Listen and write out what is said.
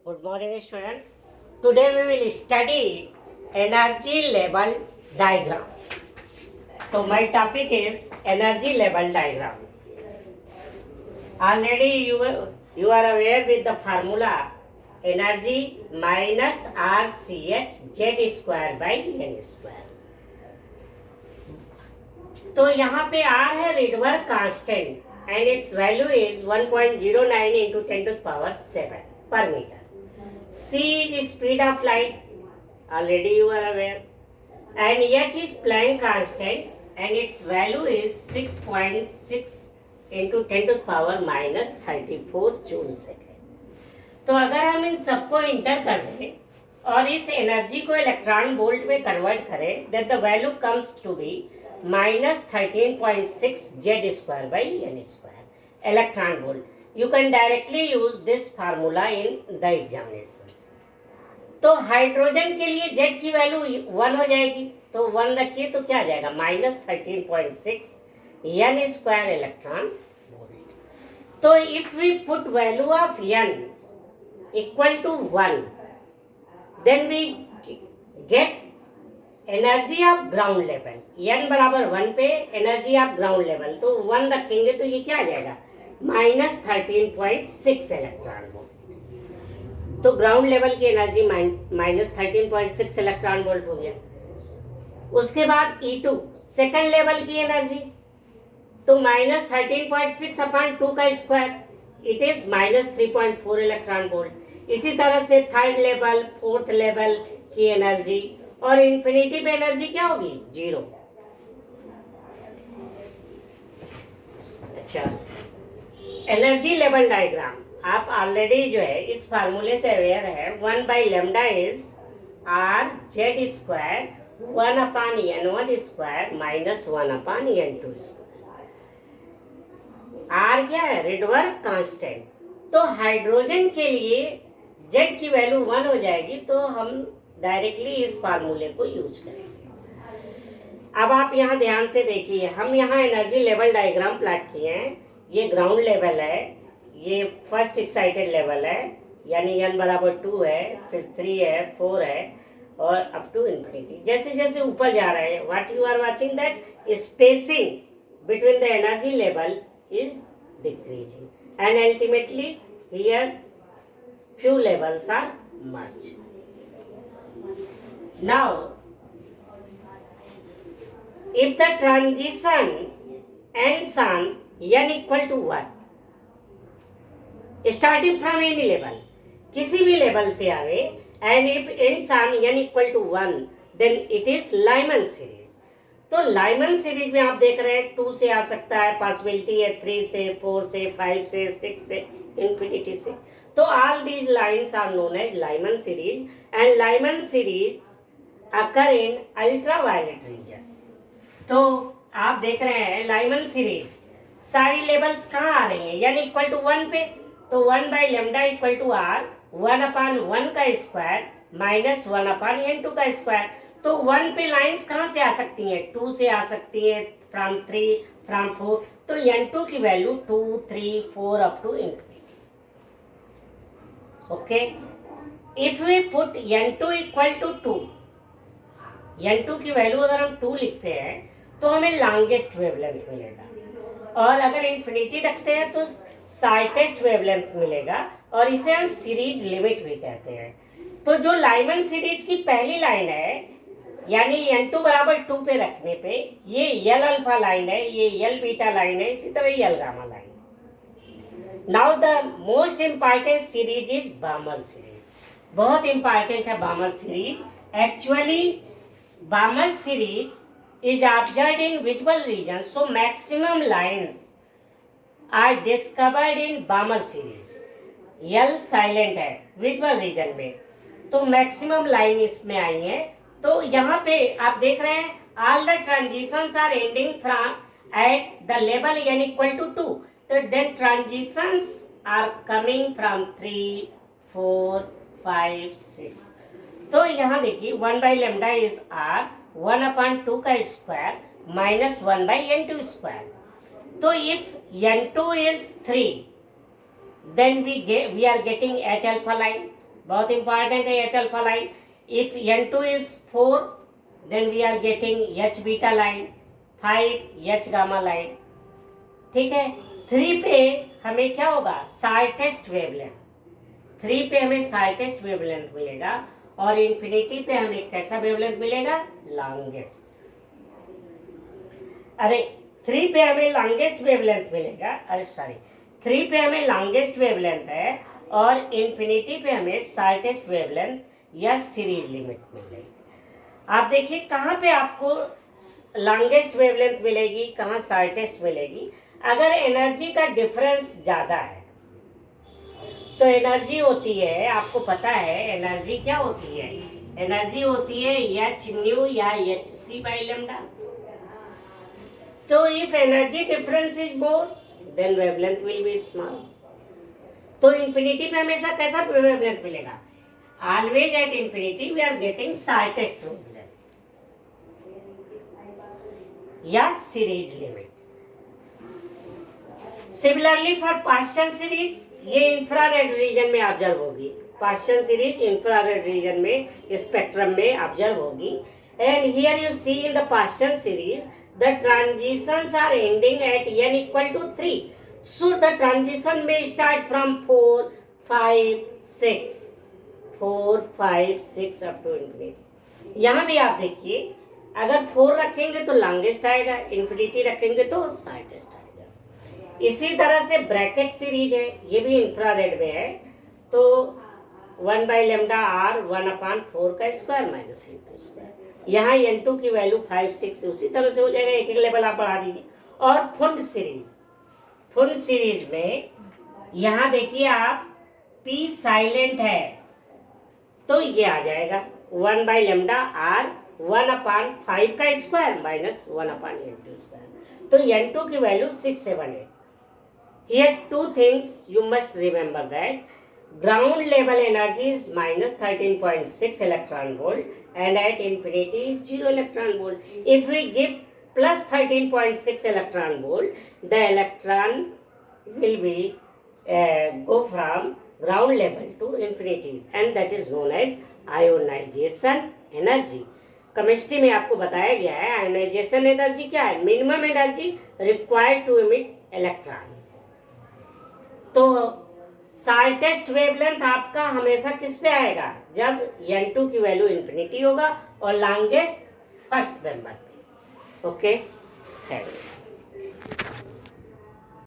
Good morning, students. Today we will study energy level diagram. So my topic is energy level diagram. Already you are aware with the formula energy minus RCH Z square by N square. तो यहाँ पे R है Rydberg constant and its value is 1.09 into 10 to the power 7 per meter. C is speed of light, already you are aware, and H is Planck constant and its value is 6.6 into 10 to the power minus 34 joule second. तो अगर हम इन सबको inter कर दें और इस energy को electron volt में कन्वर्ट करें, that the value comes to be minus 13.6 Z square by N square electron volt. You can directly use this formula in the examination. तो हाइड्रोजन के लिए Z की वैल्यू 1 हो जाएगी, तो 1 रखिए तो क्या आ जाएगा minus 13.6 N square electron volt. तो if we put value of N equal to 1, then we get energy of ground level. n बराबर 1 पे एनर्जी ऑफ ग्राउंड लेवल, तो 1 रखेंगे तो ये क्या आ जाएगा minus 13.6 इलेक्ट्रॉन वोल्ट। तो ग्राउंड लेवल की एनर्जी minus 13.6 इलेक्ट्रॉन वोल्ट हो गया। उसके बाद E2 सेकंड लेवल की एनर्जी, तो minus 13.6 अपॉन 2 का square, it is minus 3.4 electron volt. इसी तरह से थर्ड लेवल फोर्थ लेवल की एनर्जी, और इंफिनिटी पे एनर्जी क्या होगी 0। अच्छा, एनर्जी लेवल डायग्राम आप ऑलरेडी जो है इस फार्मूले से अवेयर है, 1 by lambda is R Z square 1 upon n1 square minus 1 upon n2 square. R क्या है रिडबर्ग कांस्टेंट, तो हाइड्रोजन के लिए जेड की वैल्यू 1 हो जाएगी, तो हम डायरेक्टली इस फार्मूले को यूज करेंगे। अब आप यहाँ ध्यान से देखिए, हम यहाँ एनर्जी लेवल डायग्राम प्लॉट किए हैं। ये ग्राउंड लेवल है, ये फर्स्ट एक्साइटेड लेवल है, यानी n बराबर 2 है, फिर 3 है, 4 है और अप टू इंफिनिटी। जैसे जैसे ऊपर जा रहे हैं, what you are watching that spacing between the energy level is decreasing and ultimately here few levels are merge. Now, if the transition ends on n equal to 1, starting from any level, किसी भी level से आवे, and if ends on n equal to 1, then it is Lyman series। तो Lyman series में आप देख रहे हैं 2 से आ सकता है, पॉसिबिलिटी है 3 से, 4 से, 5 से, 6 से, इंफिनिटी से। तो all these lines are known as Lyman series, and Lyman series occur in ultraviolet region। तो आप देख रहे हैं लाइमन सीरीज सारी लेवल्स कहाँ आ रही हैं, n इक्वल टू 1 पे, तो 1 by lambda equal to R 1 upon 1 का स्क्वायर माइनस 1 अपॉन n2 का स्क्वायर। तो 1 पे लाइंस कहाँ से आ सकती हैं, 2 से आ सकती हैं, फ्रॉम 3 फ्रॉम 4, तो n2 की value 2 3 4 up to infinity. Okay, if we put n2 equal to 2, n2 की वैल्यू अगर हम 2 लिखते हैं तो हमें लॉन्गेस्ट वेवलेंथ मिलेगा, और अगर इंफिनिटी रखते हैं तो शॉर्टेस्ट वेवलेंथ मिलेगा, और इसे हम सीरीज लिमिट भी कहते हैं। तो जो लाइमन सीरीज की पहली लाइन है, यानी n2 बराबर 2 पे रखने पे ये यल अल्फा लाइन है, ये यल बीटा लाइन है, इसी तरह यल gamma line. Now the most important series is Balmer series. बहुत इंपॉर्टेंट है Balmer series. Actually Balmer series is observed in visible region, so maximum lines are discovered in Balmer series। L silent है visible region में, तो maximum line इसमें आई है। तो यहाँ पे आप देख रहे हैं all the transitions are ending from at the level n equal to 2, तो then transitions are coming from 3 4 5 6। तो यहाँ देखिए 1 by lambda is R 1 upon 2 का square minus 1 by n2 square. तो if n2 is 3, then we are getting H alpha line, बहुत important है H alpha line. If N2 is 4 then we are getting H beta line, 5 H gamma line. ठीक है. 3 पे हमें क्या होगा, shortest wavelength. 3 पे हमें शार्टेस्ट वेवलेंथ मिलेगा और इन्फिनिटी पे हमें कैसा वेवलेंथ मिलेगा, लॉन्गेस्ट. अरे 3 पे हमें लॉन्गेस्ट वेवलेंथ मिलेगा, अरे सॉरी 3 पे हमें लॉन्गेस्ट वेवलेंथ है और इन्फिनिटी पे हमें शॉर्टेस्ट वेवलेंथ या सीरीज लिमिट मिलेगी. आप देखिए कहाँ पे आपको लॉन्गेस्ट वेवलेंथ मिलेगी, कहाँ शॉर्टेस्ट मिलेगी. अगर एनर्जी का डिफरेंस ज़्यादा है तो एनर्जी होती है, आपको पता है एनर्जी क्या होती है, एनर्जी होती है एच न्यू या एच सी बाई लेमडा. तो if energy difference is more than wavelength will be small. तो इंफिनिटी पे हमेशा कैसा वेवलेंथ मिलेगा, always at infinity we are getting shortest wavelength या series limit. Similarly for Paschen series, ये infrared region में observe होगी. पास्चन सीरीज इंफ्रारेड रीजन में स्पेक्ट्रम में ऑब्जर्व होगी. And here you see in the Paschen series the transitions are ending at n equal to 3. So the transition में start from 4, 5, 6, 4, 5, 6 up to infinity. यहाँ भी आप देखिए अगर 4 रखेंगे तो लॉन्गेस्ट आएगा, इन्फिनिटी रखेंगे तो शॉर्टेस्ट आएगा. इसी तरह से ब्रैकेट सीरीज है, ये भी इंफ्रारेड में है. तो 1 बाई लेमडा आर 1/4 का स्क्वायर माइनस N2 स्क्वायर. यहाँ N2 की वैल्यू 5, 6 उसी तरह से हो जाएगा, एक एक लेवल आप बढ़ा दीजिए. और फुंड सीरीज, फुंड सीरीज में यहाँ देखिए आप P साइलेंट है तो ये आ जाएगा 1 बाई लेमडा आर 1/5 का स्क्वायर माइनस 1/N2 स्क्वायर. तो N2 की value 6, 7, 8. Here two things you must remember that ground level energy is minus 13.6 electron volt and at infinity is 0 electron volt. If we give plus 13.6 electron volt, the electron will be go from ground level to infinity and that is known as ionization energy. Chemistry में आपको बताया गया है ionization energy क्या है, minimum energy required to emit electron. तो shortest wavelength आपका हमेशा किस पे आएगा, जब N2 की वैल्यू इन्फिनिटी होगा और लॉन्गेस्ट फर्स्ट मेंबर पे. Okay, thanks.